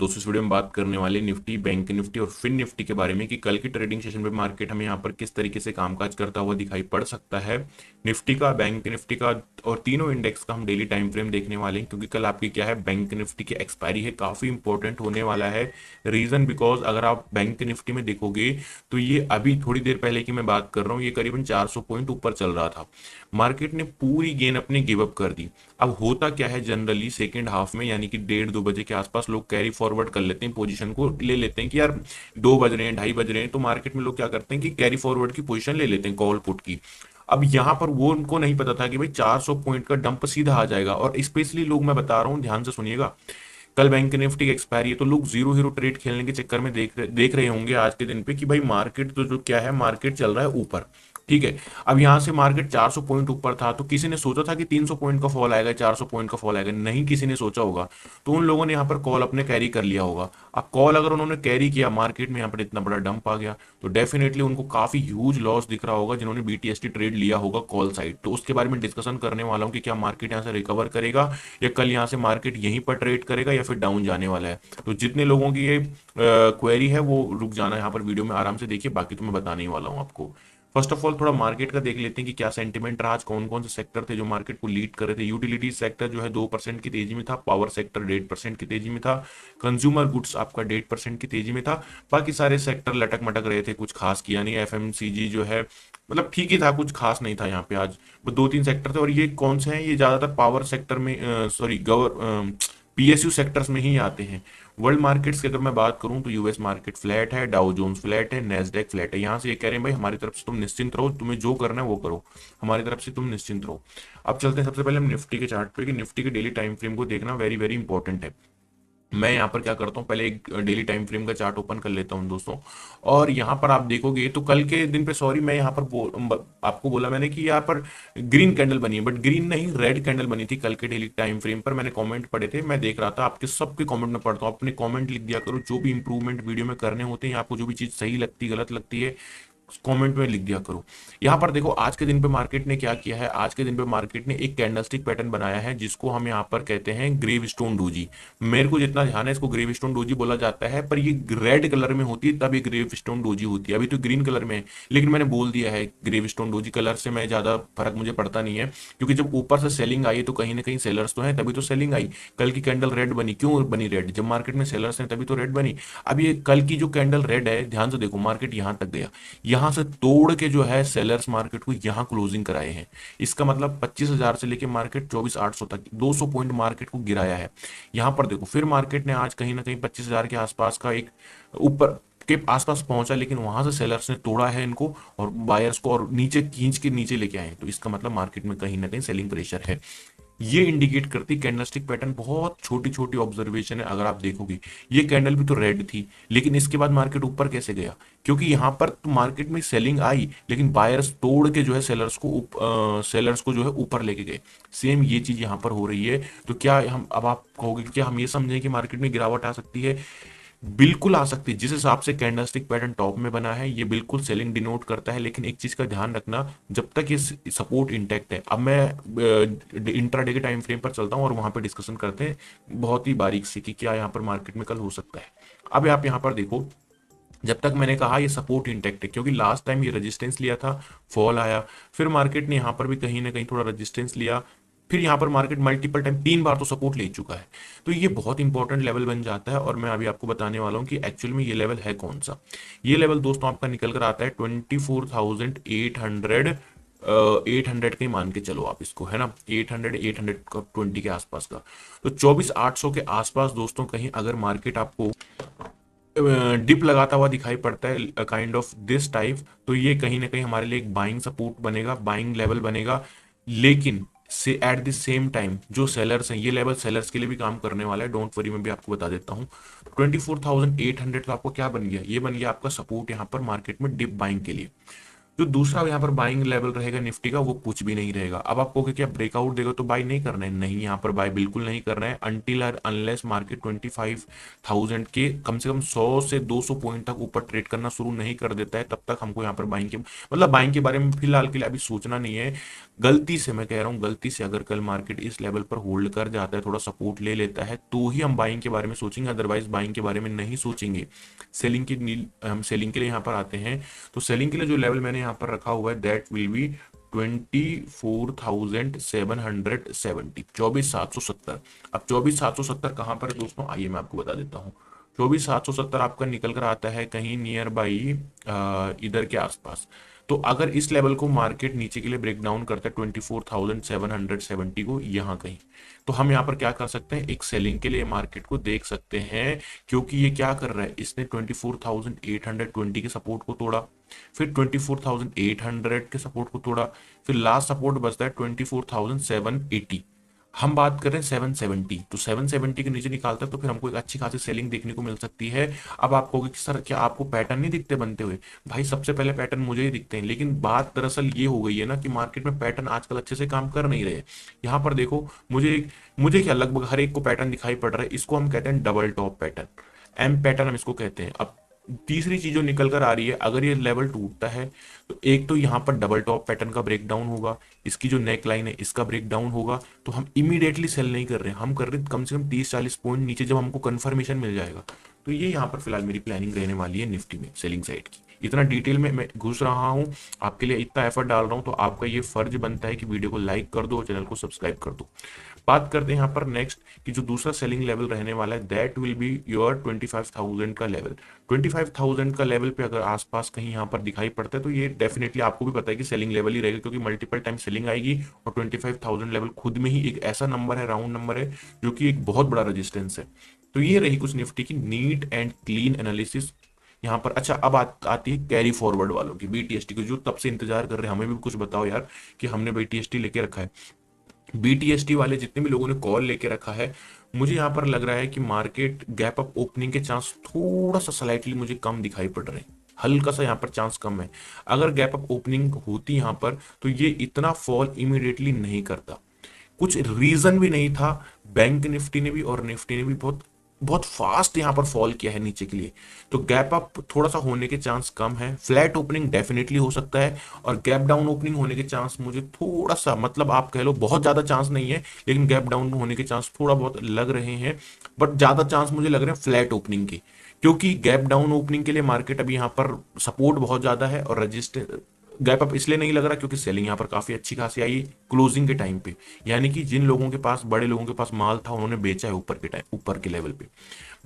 दोस्तों इस वीडियो में बात करने वाले निफ्टी, बैंक निफ्टी और फिन निफ्टी के बारे में कि कल की ट्रेडिंग सेशन पे मार्केट हमें यहाँ पर किस तरीके से कामकाज करता हुआ दिखाई पड़ सकता है। निफ्टी का, बैंक निफ्टी का और तीनों इंडेक्स का हम डेली टाइम फ्रेम देखने वाले हैं, क्योंकि कल आपकी क्या है, बैंक निफ्टी की एक्सपायरी है, काफी इंपॉर्टेंट होने वाला है। रीजन बिकॉज अगर आप बैंक निफ्टी में देखोगे तो ये अभी थोड़ी देर पहले की मैं बात कर रहा हूँ, ये करीबन 400 पॉइंट ऊपर चल रहा था। मार्केट ने पूरी गेन अपने गिव अप कर दी। अब होता क्या है, जनरली सेकेंड हाफ में यानी कि 1:30-2 बजे के आसपास लोग कैरी फॉरवर्ड कर लेते हैं, पोजीशन को ले लेते हैं कि यार 2 बज रहे हैं, 2:30 बज रहे हैं, तो मार्केट में लोग क्या करते हैं कि कैरी फॉरवर्ड की पोजीशन ले लेते हैं, कॉल पुट की। अब यहां पर वो उनको नहीं पता था कि भाई 400 पॉइंट का डंप सीधा आ जाएगा। और स्पेशली लोग, मैं बता रहा हूं ध्यान से सुनिएगा, कल बैंक निफ्टी की एक्सपायरी है, तो लोग जीरो हीरो ट्रेड खेलने के चक्कर में देख रहे होंगे आज के दिन पे कि भाई मार्केट तो जो क्या है, मार्केट चल रहा है ऊपर। ठीक है। अब यहां से मार्केट 400 पॉइंट ऊपर था, तो किसी ने सोचा था कि 300 पॉइंट का फॉल आएगा, 400 पॉइंट का फॉल आएगा? नहीं, किसी ने सोचा होगा। तो उन लोगों ने यहाँ पर कॉल अपने कैरी कर लिया होगा। अब कॉल अगर उन्होंने कैरी किया, मार्केट में यहाँ पर इतना बड़ा डंप आ गया, तो डेफिनेटली उनको काफी ह्यूज लॉस दिख रहा होगा जिन्होंने बीटीएसटी ट्रेड लिया होगा कॉल साइड। तो उसके बारे में डिस्कशन करने वाला हूँ कि क्या मार्केट यहाँ से रिकवर करेगा, या कल यहाँ से मार्केट यहीं पर ट्रेड करेगा, या फिर डाउन जाने वाला है। तो जितने लोगों की ये क्वेरी है वो रुक जाना, यहाँ पर वीडियो में आराम से देखिए, बाकी तो मैं बताने ही वाला हूँ आपको। फर्स्ट ऑफ ऑल थोड़ा मार्केट का देख लेते हैं कि क्या सेंटिमेंट रहा आज, कौन कौन से सेक्टर थे जो मार्केट को लीड कर रहे थे। यूटिलिटी सेक्टर जो है 2% की तेजी में था, पावर सेक्टर 1.5% की तेजी में था, कंज्यूमर गुड्स आपका 1.5% की तेजी में था। बाकी सारे सेक्टर लटक मटक रहे थे, कुछ खास किया नहीं। एफएमसीजी जो है मतलब ठीक ही था, कुछ खास नहीं था यहाँ पे आज। वो 2-3 सेक्टर थे, और ये कौन से हैं, ये ज्यादातर पावर सेक्टर में, सॉरी पीएसयू सेक्टर्स में ही आते हैं। वर्ल्ड मार्केट्स की अगर मैं बात करूं तो यूएस मार्केट फ्लैट है, डाउ जोन्स फ्लैट है, नेस्डेक फ्लैट है। यहां से ये कह रहे हैं भाई हमारी तरफ से तुम निश्चिंत रहो, तुम्हें जो करना है वो करो, हमारी तरफ से तुम निश्चिंत रहो। अब चलते हैं सबसे पहले हम निफ्टी के चार्ट पे, कि निफ्टी के डेली टाइम फ्रेम को देखना वेरी वेरी इंपॉर्टेंट है। मैं यहाँ पर क्या करता हूँ, पहले एक डेली टाइम फ्रेम का चार्ट ओपन कर लेता हूँ दोस्तों। और यहाँ पर आप देखोगे तो कल के दिन पे, सॉरी मैं यहाँ पर आपको बोला मैंने कि यहाँ पर ग्रीन कैंडल बनी है, बट ग्रीन नहीं, रेड कैंडल बनी थी कल के डेली टाइम फ्रेम पर। मैंने कमेंट पढ़े थे, मैं देख रहा था, आपके सबके कमेंट में पढ़ता हूँ, अपने कमेंट लिख दिया करो, जो भी इंप्रूवमेंट वीडियो में करने होते हैं, आपको जो भी चीज सही लगती गलत लगती है कमेंट में लिख दिया करो। यहाँ पर देखो आज के दिन पे मार्केट ने क्या किया है, आज के दिन पे मार्केट ने एक कैंडलस्टिक पैटर्न बनाया है जिसको हम यहाँ पर कहते हैं ग्रेव स्टोन डोजी। मेरे को जितना ध्यान है इसको ग्रेव स्टोन डोजी बोला जाता है, पर ये रेड कलर में होती है तब ये ग्रेव स्टोन डोजी होती है। अभी तो ग्रीन कलर में है, लेकिन मैंने बोल दिया है ग्रेव स्टोन डोजी, कलर से मैं ज्यादा फर्क मुझे पड़ता नहीं है, क्योंकि जब ऊपर से सेलिंग आई तो कहीं ना कहीं सेलर्स तो हैं, तभी तो सेलिंग आई। कल की कैंडल रेड बनी, क्यों बनी रेड? जब मार्केट में सेलर्स हैं तभी तो रेड बनी। अब ये कल की जो कैंडल रेड है, ध्यान से देखो, मार्केट यहां तक गया, यहां से तोड़ के जो है सेलर्स मार्केट को यहां क्लोजिंग कराए हैं। इसका मतलब 25,000 से लेके मार्केट 24,800 तक 200 पॉइंट मार्केट को गिराया है। यहां पर देखो फिर मार्केट ने आज कहीं ना कहीं 25,000 के आसपास का एक ऊपर के आसपास पहुंचा, लेकिन वहां से सेलर्स ने तोड़ा है इनको और बायर्स को, और नीचे खींच के नीचे लेके आए। तो इसका मतलब मार्केट में कहीं ना कहीं सेलिंग प्रेशर है। ये इंडिकेट करती कैंडलस्टिक पैटर्न, बहुत छोटी छोटी ऑब्जर्वेशन है। अगर आप देखोगे ये कैंडल भी तो रेड थी, लेकिन इसके बाद मार्केट ऊपर कैसे गया? क्योंकि यहां पर तो मार्केट में सेलिंग आई, लेकिन बायर्स तोड़ के जो है सेलर्स को जो है ऊपर लेके गए। सेम ये चीज यहां पर हो रही है। तो क्या हम, अब आप कहोगे कि क्या हम ये समझें कि मार्केट में गिरावट आ सकती है? बिल्कुल आ सकती है। जिस हिसाब से कैंडलस्टिक पैटर्न टॉप में बना है, ये बिल्कुल सेलिंग डिनोट करता है, लेकिन एक चीज का ध्यान रखना, जब तक ये सपोर्ट इंटैक्ट है। अब मैं इंट्राडे के टाइम फ्रेम पर चलता हूँ और वहां पे डिस्कशन करते हैं बहुत ही बारीक से कि क्या यहाँ पर मार्केट में कल हो सकता है। अब आप यहाँ पर देखो, जब तक मैंने कहा ये सपोर्ट इंटैक्ट है, क्योंकि लास्ट टाइम ये रेजिस्टेंस लिया था, फॉल आया, फिर मार्केट ने यहाँ पर भी कहीं ना कहीं थोड़ा रेजिस्टेंस लिया, फिर यहाँ पर मार्केट मल्टीपल टाइम 3 बार तो सपोर्ट ले चुका है। तो ये बहुत इंपॉर्टेंट लेवल बन जाता है, और मैं अभी आपको बताने वाला हूँ कि एक्चुअल में ये लेवल है कौन सा। ये लेवल दोस्तों आपका निकल कर आता है 24,800, 800 का ही मान के चलो आप इसको, है ना, 800 के आसपास का। तो 24,800 के आसपास दोस्तों कहीं अगर मार्केट आपको डिप लगाता हुआ दिखाई पड़ता है, काइंड ऑफ दिस टाइप, तो ये कहीं ना कहीं हमारे लिए एक बाइंग सपोर्ट बनेगा, बाइंग लेवल बनेगा। लेकिन से एट द सेम टाइम जो सेलर्स हैं, ये लेवल सेलर्स के लिए भी काम करने वाला है, डोंट वरी, मैं भी आपको बता देता हूँ। 24,800 तो आपको क्या बन गया, ये बन गया आपका सपोर्ट यहाँ पर मार्केट में डिप बाइंग के लिए। जो दूसरा यहाँ पर बाइंग लेवल रहेगा निफ्टी का वो कुछ भी नहीं रहेगा। अब आप कहोगे क्या ब्रेकआउट देगा तो बाय नहीं करना है? नहीं, यहाँ पर बाय बिल्कुल नहीं करना है अनटिल और अनलेस मार्केट 25,000 के कम से कम 100 से 200 पॉइंट तक ऊपर ट्रेड करना शुरू नहीं कर देता है, तब तक हमको यहाँ पर बाइंग के मतलब बाइंग के बारे में फिलहाल के लिए अभी सोचना नहीं है। गलती से मैं कह रहा हूँ, गलती से अगर कल मार्केट इस लेवल पर होल्ड कर जाता है, थोड़ा सपोर्ट ले लेता है, तो ही हम बाइंग के बारे में सोचेंगे, अदरवाइज बाइंग के बारे में नहीं सोचेंगे। सेलिंग की हम सेलिंग के लिए यहाँ पर आते हैं, तो सेलिंग के लिए जो लेवल मैंने यहाँ पर रखा हुआ है दैट विल बी 24,770, 24,770। अब 24,770 कहाँ पर है दोस्तों, आइए मैं आपको बता देता हूँ। 24,770 आपका निकल कर आता है कहीं नियर बाई इधर के आसपास। तो अगर इस लेवल को मार्केट नीचे के लिए ब्रेक डाउन करता है 24,770 को यहाँ कहीं, तो हम यहाँ पर क्या कर सकते हैं, एक सेलिंग के लिए मार्केट को देख सकते हैं। क्योंकि ये क्या कर रहा है, इसने 24,820 के सपोर्ट को तोड़ा, फिर 24,800 के सपोर्ट को तोड़ा, फिर लास्ट सपोर्ट बचता है 24,780। हम बात कर रहे हैं 770, तो 770 के नीचे निकालता है तो फिर हमको एक अच्छी खासी सेलिंग देखने को मिल सकती है। अब आप कहोगे कि सर क्या आपको पैटर्न नहीं दिखते बनते हुए? भाई सबसे पहले पैटर्न मुझे ही दिखते हैं, लेकिन बात दरअसल ये हो गई है ना कि मार्केट में पैटर्न आजकल अच्छे से काम कर नहीं रहे। यहाँ पर देखो, मुझे क्या लगभग हर एक को पैटर्न दिखाई पड़ रहा है। इसको हम कहते हैं double top pattern, M pattern हम इसको कहते हैं। अब तीसरी चीज जो निकल कर आ रही है, अगर ये लेवल टूटता है तो एक तो यहाँ पर डबल टॉप पैटर्न का ब्रेक डाउन होगा, इसकी जो नेक लाइन है इसका ब्रेक डाउन होगा, तो हम इमीडिएटली सेल नहीं कर रहे हैं, हम कर रहे हैं कम से कम 30-40 पॉइंट नीचे जब हमको कंफर्मेशन मिल जाएगा। तो ये यहाँ पर फिलहाल मेरी प्लानिंग रहने वाली है निफ्टी में सेलिंग साइड की। इतना डिटेल में मैं घुस रहा हूँ, आपके लिए इतना एफर्ट डाल रहा हूँ, तो आपका ये फर्ज बनता है कि वीडियो को लाइक कर दो और चैनल को सब्सक्राइब कर दो। बात करते हैं यहाँ पर नेक्स्ट कि जो दूसरा सेलिंग लेवल रहने वाला है दैट विल बी योर 25,000 का लेवल। 25,000 का लेवल पे अगर आसपास कहीं यहाँ पर दिखाई पड़ता है तो ये डेफिनेटली आपको भी पता है कि सेलिंग लेवल ही रहेगा, क्योंकि मल्टीपल टाइम सेलिंग आएगी और 25,000 लेवल खुद में ही एक ऐसा नंबर है, राउंड नंबर है, जो कि एक बहुत बड़ा रेजिस्टेंस है। तो ये रही कुछ निफ्टी की नीट एंड क्लीन एनालिसिस यहाँ पर। अच्छा, अब आती है कैरी फॉरवर्ड वालों की, बीटीएसटी की, जो तब से इंतजार कर रहे हैं, हमें भी कुछ बताओ यार कि हमने बीटीएसटी लेके रखा है। बीटीएसटी वाले जितने भी लोगों ने कॉल लेके रखा है, मुझे यहाँ पर लग रहा है कि मार्केट गैप अप ओपनिंग के चांस थोड़ा सा स्लाइटली मुझे कम दिखाई पड़ रहे हैं, हल्का सा यहाँ पर चांस कम है। अगर गैप अप ओपनिंग होती यहाँ पर तो ये इतना फॉल इमीडिएटली नहीं करता, कुछ रीजन भी नहीं था। बैंक निफ्टी ने भी और निफ्टी ने भी बहुत बहुत फास्ट यहाँ पर फॉल किया है नीचे के लिए, तो गैप अप थोड़ा सा होने के चांस कम है। फ्लैट ओपनिंग डेफिनेटली हो सकता है, और गैप डाउन ओपनिंग होने के चांस मुझे थोड़ा सा, मतलब आप कह लो बहुत ज्यादा चांस नहीं है, लेकिन गैप डाउन होने के चांस थोड़ा बहुत लग रहे हैं। बट ज्यादा चांस मुझे लग रहे हैं फ्लैट ओपनिंग के, क्योंकि गैप डाउन ओपनिंग के लिए मार्केट अभी यहाँ पर सपोर्ट बहुत ज्यादा है, और रजिस्टर गैप अप इसलिए नहीं लग रहा क्योंकि सेलिंग यहाँ पर काफी अच्छी खासी आई क्लोजिंग के टाइम पे, यानी कि जिन लोगों के पास, बड़े लोगों के पास माल था, उन्होंने बेचा है ऊपर के टाइम, ऊपर के लेवल पे।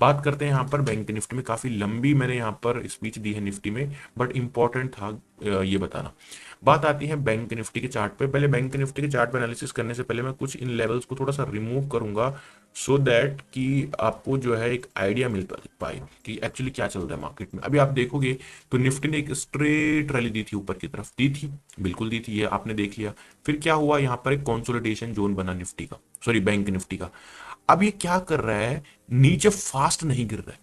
बात करते हैं यहाँ पर बैंक निफ्टी में, काफी लंबी मैंने यहाँ पर स्पीच दी है निफ्टी में, बट इंपॉर्टेंट था ये बताना। बात आती है बैंक निफ्टी के चार्ट पे। पहले बैंक निफ्टी के चार्ट पे एनालिसिस करने से पहले मैं कुछ इन लेवल्स को थोड़ा सा रिमूव करूंगा, सो दैट कि आपको जो है एक आइडिया मिल पाए कि एक्चुअली क्या चल रहा है मार्केट में। अभी आप देखोगे तो निफ्टी ने एक स्ट्रेट रैली दी थी, ऊपर की तरफ दी थी, बिल्कुल दी थी, ये आपने देख लिया। फिर क्या हुआ, यहाँ पर एक कंसोलिडेशन जोन बना निफ्टी का, सॉरी बैंक निफ्टी का। अब ये क्या कर रहा है, नीचे फास्ट नहीं गिर रहा है,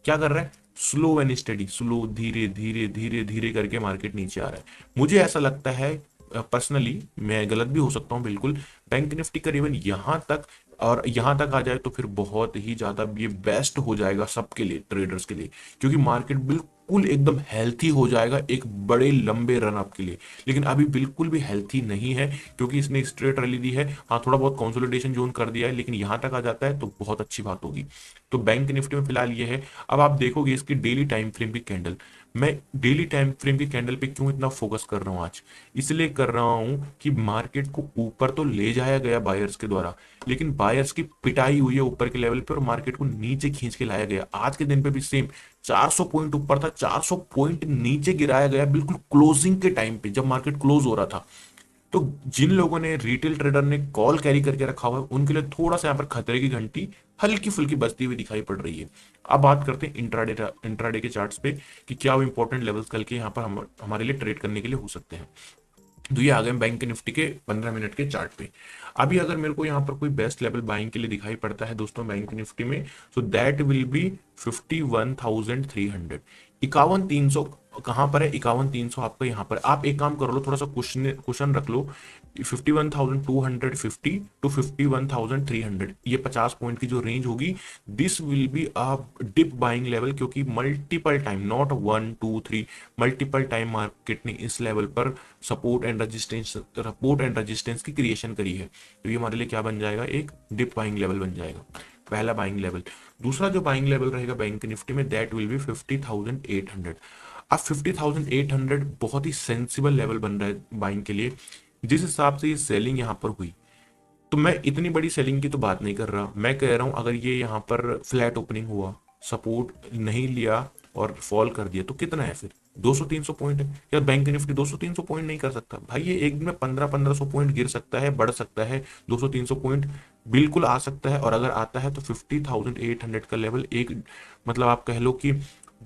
क्या कर रहा है, स्लो एंड स्टडी, स्लो, धीरे धीरे धीरे धीरे करके मार्केट नीचे आ रहा है। मुझे ऐसा लगता है पर्सनली, मैं गलत भी हो सकता हूं बिल्कुल, बैंक निफ्टी करीबन यहां तक, और यहां तक आ जाए तो फिर बहुत ही ज्यादा ये बेस्ट हो जाएगा सबके लिए, ट्रेडर्स के लिए, क्योंकि मार्केट बिल्कुल एकदम हेल्थी हो जाएगा एक बड़े लंबे रन अप के लिए। लेकिन अभी बिल्कुल भी हेल्थी नहीं है, क्योंकि इसने स्ट्रेट रैली दी है, हाँ थोड़ा बहुत कंसोलिडेशन जोन कर दिया है, लेकिन यहां तक आ जाता है तो बहुत अच्छी बात होगी। तो बैंक निफ्टी में फिलहाल ये है। अब आप देखोगे इसकी डेली टाइम फ्रेम की कैंडल, मैं डेली टाइम फ्रेम की कैंडल पे क्यों इतना फोकस कर रहा हूं आज, इसलिए कर रहा हूं कि मार्केट को ऊपर तो ले जाया गया बायर्स के द्वारा, लेकिन बायर्स की पिटाई हुई है ऊपर के लेवल पे और मार्केट को नीचे खींच के लाया गया। आज के दिन पे भी सेम 400 पॉइंट ऊपर था, 400 पॉइंट नीचे गिराया गया बिल्कुल क्लोजिंग के टाइम पे, जब मार्केट क्लोज हो रहा था। तो जिन लोगों ने, रिटेल ट्रेडर ने कॉल कैरी करके रखा हुआ है, उनके लिए थोड़ा सा यहाँ पर खतरे की घंटी हल्की फुल्की बजती हुई दिखाई पड़ रही है। अब बात करते हैं इंट्राडे के चार्ट्स पे कि क्या वो इंपॉर्टेंट लेवल्स कल के यहाँ पर हमारे लिए ट्रेड करने के लिए हो सकते हैं। तो ये आ गए बैंक निफ्टी के 15 मिनट के चार्ट पे। अभी अगर मेरे को यहाँ पर कोई बेस्ट लेवल बाइंग के लिए दिखाई पड़ता है दोस्तों बैंक निफ्टी में, सो दैट विल बी 51,300, 51,300 कहाँ पर है 51,300 आपका यहाँ पर। आप एक काम कर लो, थोड़ा सा क्वेश्चन रख लो, 51,250 टू 51,300, ये 50 पॉइंट की जो रेंज होगी, this will be a dip buying level, क्योंकि multiple time, not 1 2 3, multiple time market ने इस लेवल पर सपोर्ट एंड रेजिस्टेंस की क्रिएशन करी है। तो ये हमारे लिए क्या बन जाएगा, एक डिप बाइंग लेवल बन जाएगा, पहला बाइंग लेवल। दूसरा जो बाइंग लेवल रहेगा बैंक निफ्टी में, दैट विल बी 50,800। अब 50,800 बहुत ही सेंसिबल लेवल बन रहा है बाइंग के लिए। जिस हिसाब से ये सेलिंग यहाँ पर हुई, तो मैं इतनी बड़ी सेलिंग की तो बात नहीं कर रहा, मैं कह रहा हूं अगर ये यहाँ पर फ्लैट ओपनिंग हुआ, सपोर्ट नहीं लिया और फॉल कर दिया, तो कितना है फिर, 200-300 पॉइंट है यार। बैंक निफ्टी 200-300 पॉइंट नहीं कर सकता भाई, ये एक दिन में 1500-1500 पॉइंट गिर सकता है, बढ़ सकता है, 200-300 पॉइंट बिल्कुल आ सकता है। और अगर आता है तो 50,800 का लेवल एक, मतलब आप कह लो कि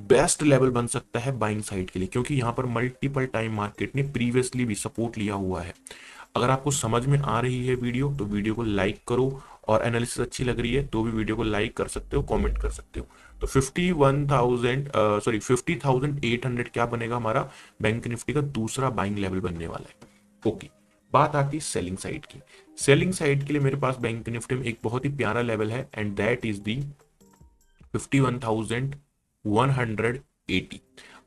बेस्ट लेवल बन सकता है बाइंग साइड के लिए, क्योंकि यहाँ पर मल्टीपल टाइम मार्केट ने प्रीवियसली भी सपोर्ट लिया हुआ है। अगर आपको समझ में आ रही है वीडियो, तो वीडियो को लाइक करो, और एनालिसिस अच्छी लग रही है तो भी वीडियो को लाइक कर सकते हो, कमेंट कर सकते हो। तो 50,800 क्या बनेगा हमारा बैंक निफ्टी का दूसरा बाइंग लेवल बनने वाला है। ओके, बात आती है सेलिंग साइड की। सेलिंग साइड के लिए मेरे पास बैंक निफ्टी में एक बहुत ही प्यारा लेवल है, एंड दैट इज दी 51,180।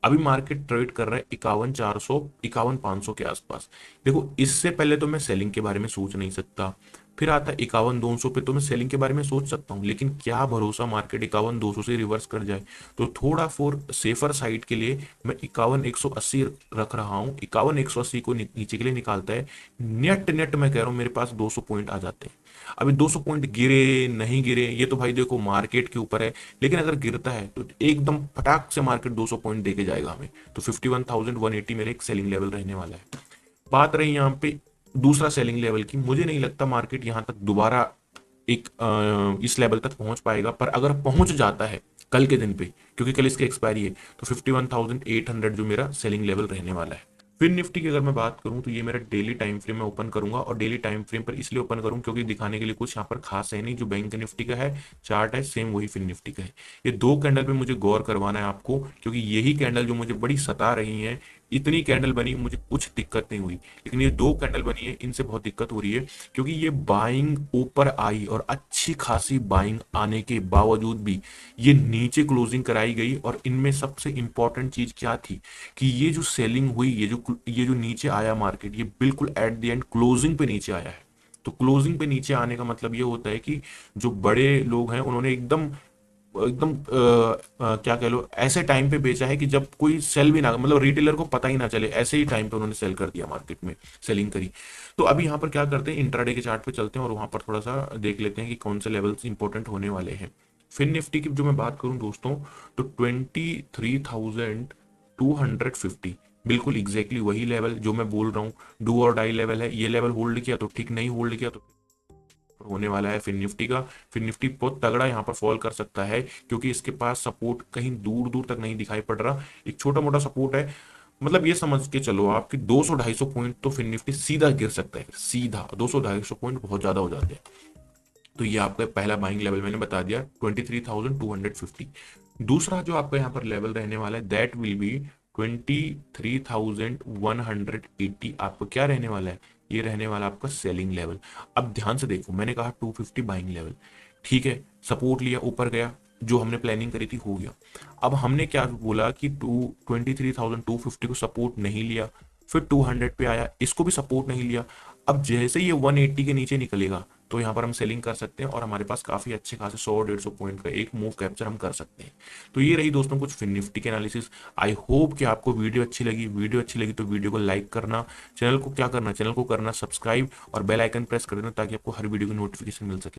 अभी मार्केट ट्रेड कर रहा है 51,400 51,500 के आसपास। देखो, इससे पहले तो मैं सेलिंग के बारे में सोच नहीं सकता, फिर आता है 51,200 पे, तो मैं सेलिंग के बारे में सोच सकता हूँ, लेकिन क्या भरोसा मार्केट 51,200 से रिवर्स कर जाए। तो थोड़ा फॉर सेफर साइड के लिए मैं 51,180 रख रहा हूँ। 51,180 को नीचे के लिए निकालता है, नेट नेट मैं कह रहा हूँ मेरे पास 200 पॉइंट आ जाते हैं। अभी 200 पॉइंट गिरे नहीं गिरे ये तो भाई देखो मार्केट के ऊपर है, लेकिन अगर गिरता है तो एकदम फटाक से मार्केट 200 पॉइंट देके जाएगा हमें। तो 51,180 मेरे एक सेलिंग लेवल रहने वाला है। बात रही यहाँ पे दूसरा सेलिंग लेवल की, मुझे नहीं लगता मार्केट यहाँ तक दोबारा एक इस लेवल तक पहुंच पाएगा, पर अगर पहुंच जाता है कल के दिन पे, क्योंकि कल इसकी एक्सपायरी है, तो 51,800 जो मेरा सेलिंग लेवल रहने वाला है। फिर निफ्टी की अगर मैं बात करूं, तो ये मेरा डेली टाइम फ्रेम में ओपन करूंगा, और डेली टाइम फ्रेम पर इसलिए ओपन करूं क्योंकि दिखाने के लिए कुछ यहाँ पर खास है नहीं। जो बैंक निफ्टी का है चार्ट है, सेम वही फिर निफ्टी का है। ये दो कैंडल पे मुझे गौर करवाना है आपको, क्योंकि यही कैंडल जो मुझे बड़ी सता रही है, इतनी कैंडल बनी मुझे कुछ दिक्कत नहीं हुई, लेकिन ये दो कैंडल बनी है इनसे बहुत दिक्कत हो रही है, क्योंकि ये बाइंग ऊपर आई और अच्छी खासी बाइंग आने के बावजूद भी ये नीचे क्लोजिंग कराई गई। और इनमें सबसे इंपॉर्टेंट चीज क्या थी कि ये जो सेलिंग हुई, ये जो नीचे आया मार्केट, ये बिल्कुल एट द एंड क्लोजिंग पे नीचे आया है। तो क्लोजिंग पे नीचे आने का मतलब ये होता है कि जो बड़े लोग हैं उन्होंने एकदम एकदम क्या कह लो, ऐसे टाइम पे बेचा है कि जब कोई सेल भी ना, मतलब रिटेलर को पता ही ना चले, ऐसे ही टाइम पे उन्होंने सेल कर दिया, मार्केट में सेलिंग करी। तो अभी यहाँ पर क्या करते हैं, इंट्राडे के चार्ट पे चलते हैं और वहां पर थोड़ा सा देख लेते हैं कि कौन से लेवल्स इंपॉर्टेंट होने वाले हैं। फिर निफ्टी की जो मैं बात करूं दोस्तों, तो 23,250 बिल्कुल एग्जैक्टली वही लेवल जो मैं बोल रहा हूँ, डू और डाई लेवल है। ये लेवल होल्ड किया तो ठीक, नहीं होल्ड किया तो होने वाला है फिर निफ्टी का। फिर निफ्टी बहुत तगड़ा यहाँ पर फॉल कर सकता है, क्योंकि इसके पास सपोर्ट कहीं दूर दूर तक नहीं दिखाई पड़ रहा, एक छोटा मोटा सपोर्ट है। मतलब ये समझ के चलो आपकी 200-250 पॉइंट तो फिर निफ्टी सीधा गिर सकता है, सीधा 200-250 पॉइंट बहुत ज्यादा हो जाते हैं। तो ये आपका पहला बाइंग लेवल मैंने बता दिया, 23,250। दूसरा जो आपका यहाँ पर लेवल रहने वाला है, दैट विल बी 23,180। आपको क्या रहने वाला है, ये रहने वाला आपका सेलिंग लेवल। अब ध्यान से देखो, मैंने कहा 250 बाइंग लेवल, ठीक है, सपोर्ट लिया, ऊपर गया, जो हमने प्लानिंग करी थी हो गया। अब हमने क्या बोला कि 23,250 को सपोर्ट नहीं लिया, फिर 200 पे आया, इसको भी सपोर्ट नहीं लिया। अब जैसे ये 180 के नीचे निकलेगा, तो यहाँ पर हम सेलिंग कर सकते हैं, और हमारे पास काफी अच्छे खासे 100-150 पॉइंट का एक मूव कैप्चर हम कर सकते हैं। तो ये रही दोस्तों कुछ फिन निफ्टी के एनालिसिस। आई होप कि आपको वीडियो अच्छी लगी। वीडियो अच्छी लगी तो वीडियो को लाइक करना, चैनल को क्या करना, चैनल को करना सब्सक्राइब, और बेल आइकन प्रेस कर देना, ताकि आपको हर वीडियो की नोटिफिकेशन मिल सके।